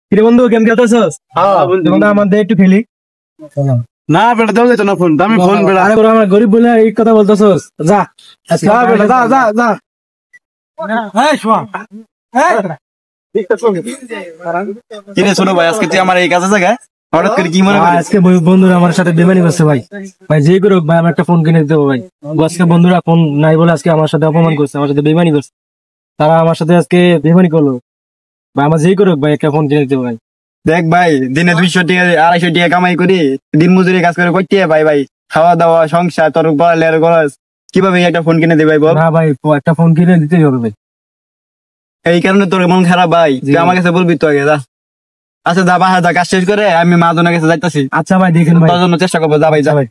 কিরে বন্ধু গেম খেলতেছস? বন্ধু আমাদের একটু খেলি। না বেটা দাও যেত না ফোন, দামি ফোন বেটা। আরে বড় আমার গরিব বলে এই কথা বলতেছস? যা যা বেটা যা যা যা। এই শোয়া কিরে ছোট ভাই, আজকে তুই আমার এই কাজে জায়গায় হঠাৎ করে কি মনে করিস? আজকে বন্ধুরা আমার সাথে বেমানি করছে ভাই। ভাই যে করুক ভাই আমার একটা ফোন কিনে দিতে হবে ভাই। আজকে বন্ধুরা ফোন নাই বলে আজকে আমার সাথে অপমান করছে, আমার সাথে বেমানি করছে। তারা আমার সাথে আজকে বেমানি করলো ভাই। আমার যেই করুক ভাই একটা ফোন কিনে দিতে হবে ভাই। দেখ ভাই, দিনে 200 টাকা 250 টাকা কামাই করি, দিন মজুরি কাজ করে করতে ভাই ভাই, খাওয়া দাওয়া সংসার তোর পড়ালেখার খরচ, কিভাবে একটা ফোন কিনে দিই ভাই বল? না ভাই একটা ফোন কিনে দিতেই হবে ভাই। এই কারণে তোর মন খারাপ ভাই, তুই আমার কাছে বলবি তো আগে যা। আচ্ছা যা, বাসা যা, কাজ শেষ করে আমি মাদনের কাছে যাইতেছি। আচ্ছা ভাই দেখেন ভাই, তোর জন্য চেষ্টা করবো, যা ভাই যা ভাই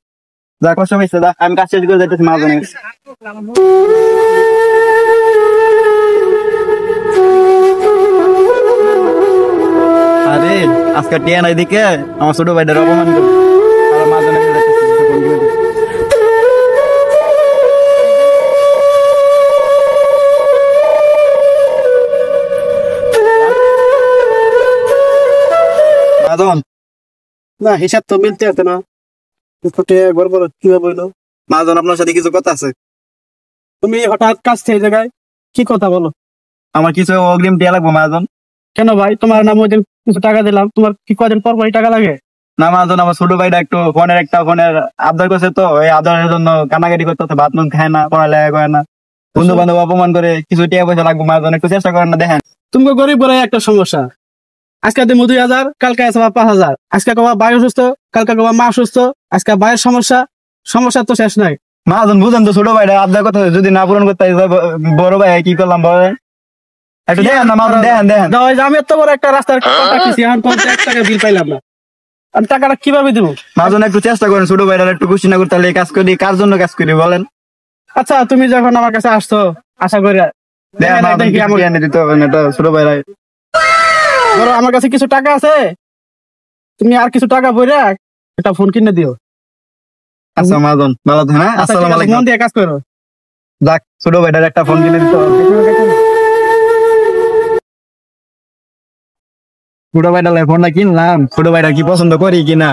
যা, কষ্ট পাইছে যা, আমি কাজ শেষ করে যাইতেছি মাদনের কাছে। আরে আজকে টিয়া নাই দিকে আমার ছোট ভাইটার অপমান করবে। আর মাদনের কাছে যাইতেছি, ফোন কিনে দিছি। মাদন, না হিসাব তো মিলতে আছে না। গড়বড় কিভাবে বললো? মাদন আপনার সাথে কিছু কথা আছে। তুমি হঠাৎ কাজ থেকে জায়গায় কি কথা বলো? আমার কিছু অগ্রিম টিয়া লাগবো মাদন। কেন ভাই, তোমার নাম ওই দিন কিছু টাকা দিলাম, তোমার কি কদিন পর পরই টাকা লাগে? না মাদন, আমার ছোট ভাইটা একটু ফোনের আবদার করছে, তো এই আবদারের জন্য কানাকাটি করতে হচ্ছে, ভাত নুন খায় না, পড়ালেখা করে না, বন্ধু বান্ধব অপমান করে, কিছু টিয়া পয়সা লাগবো মাদন, একটু চেষ্টা করেন না দেখেন। তুমি গরিব বলে একটা সমস্যা। আজকে তুমি 2000, কালকে আছে 5000। আজকে কবা ভাই অসুস্থ, কালকে কবা মা অসুস্থ, আজকে ভাইয়ের সমস্যা, সমস্যা তো শেষ নাই। মাদন বুঝেন তো, ছোট ভাইটা আবদার কথা যদি না পূরণ করতে বড় ভাই কি করলাম বলেন? একটু দেখেন না মাদন, দেখেন দেখেন। না, ওই যে আমি এত বড় একটা রাস্তার কাটতেছি, এখন কোন 1 টাকা বিল পাইলাম না, আর টাকাটা কিভাবে দিব? মাদন একটু চেষ্টা করেন, ছোট ভাইটা একটু খুশি না করতে, তাহলে এই কাজ করি, কার জন্য কাজ করি বলেন? আচ্ছা তুমি যখন আমার কাছে আসছো, আশা করি দেখেন মাদন, দেখি কিছু টিয়া এনে দিতে হবে না, এটা ছোট ভাইরা। ধরো আমার কাছে কিছু টাকা আছে, তুমি আর কিছু টাকা বইরা একটা ফোন কিনে দিও। আচ্ছা মাদন, ভালো থাকেন, হ্যাঁ? আচ্ছা, ঠিক আসসালামু আছে, আলাইকুম। মন দিয়ে কাজ করো। যাক, ছোট ভাইটার একটা ফোন কিনে দিতে হবে। ছোট ভাইটার ফোনটা কিনলাম, ছোট ভাইটা কি পছন্দ করি কিনা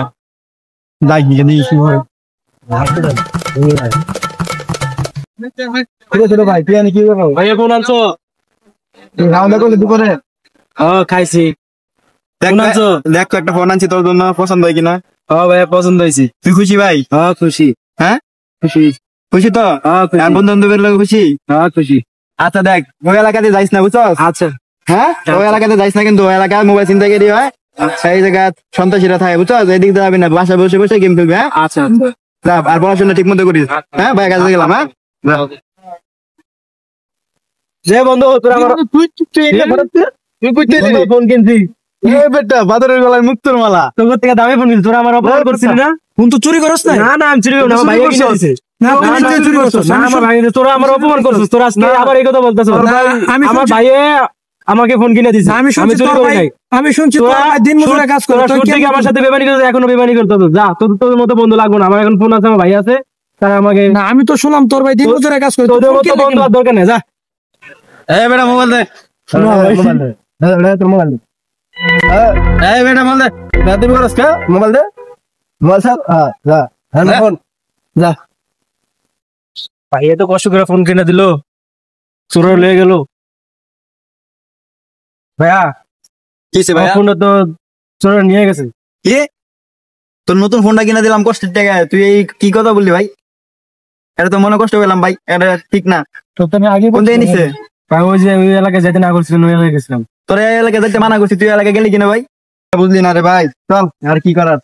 যাই গিয়ে দেখি কি হয়। ছোট ভাই তুই কি করবো? ভাইয়া ফোন আনছো? খাওয়া দাওয়া করলি দুপুরে? খাইছি। দেখ ফোন আনছো? দেখ তো, একটা ফোন আনছি তোর জন্য, পছন্দ হয় কিনা। ভাইয়া পছন্দ হয়েছি। তুই খুশি ভাই? খুশি। হ্যাঁ খুশি। খুশি তো? খুশি। আর বন্ধু বান্ধবের লোক খুশি? খুশি। আচ্ছা দেখ, ওই এলাকাতে যাইস না বুঝছস? আচ্ছা হ্যাঁ, ওই এলাকাতে যাইস না, কিন্তু ওই এলাকায় মোবাইল চিন্তাকারী হয়, সেই জায়গায় সন্ত্রাসীরা থাকে বুঝছস? এদিক দিয়ে যাবি না, বাসায় বসে বসে গেম খেলবি। হ্যাঁ আচ্ছা যা, আর পড়াশোনা ঠিক মতো করিস। হ্যাঁ ভাই, কাজে গেলাম। হ্যাঁ যা। যে বন্ধু তোরা আমার ফোন কিনছি, বেটা বাদরের গলায় মুক্তোর মালা। তোর থেকে দামি ফোন কিনছি, তোরা আমার অপমান করছিলি না? ফোন তো চুরি করছ না? না না আমি চুরি করি না, আমার ভাইয়া কিনে দিছে। না, না, তুমি না, নিশ্চয়ই চুরি করছো। না, আমার ভাই তোরা আমার অপমান করছিস, তোরা আজকে আবার এই কথা বলতেছস। আমার ভাইয়ে আমাকে ফোন কিনে দিছে, আমি শুনছি চুরি তোর করি ভাই, নাই। আমি শুনছি তোর ভাই দিন মজুরে কাজ করে, তোরা তুই শুরু থেকে আমার সাথে বেমানি করছিস, এখনো বেমানি করতেছিস। যা, তোর মতো বন্ধু লাগবে না আমার, এখন ফোন আছে, আমার ভাই আছে, তারা আমাকে। না, আমি তো শুনলাম তোর ভাই দিন মজুরে কাজ করে, তোদের মতো বন্ধু আর দরকার নেই। যা এই বেটা মোবাইল দে, মোবাইল দে, তোর মোবাইল দে। এই বেটা মোবাইল দে, দাদি বলছ কা মোবাইল দে, মোবাইল সব যা, হ্যাঁ ফোন যা। ভাই এত কষ্ট করে ফোন কিনে দিল, চোর লেগে গেল। ভাইয়া কিছে ভাই? ফোনটা তো চোর নিয়ে গেছে। কি তোর নতুন ফোনটা কিনে দিলাম কষ্টের টাকায়, তুই এই কি কথা বললি ভাই? এটা তো মনে কষ্ট পেলাম ভাই, এটা ঠিক না। তো আমি আগে কোন দিয়ে নিছে? ভাই ওই যে ওই এলাকায় যেতে না করছিলেন, ওই এলাকায় গেছিলাম। তোর এই এলাকায় যাইতে মানা করছি, তুই এলাকায় গেলি কিনা ভাই? বুঝলি না রে ভাই, চল আর কি করার।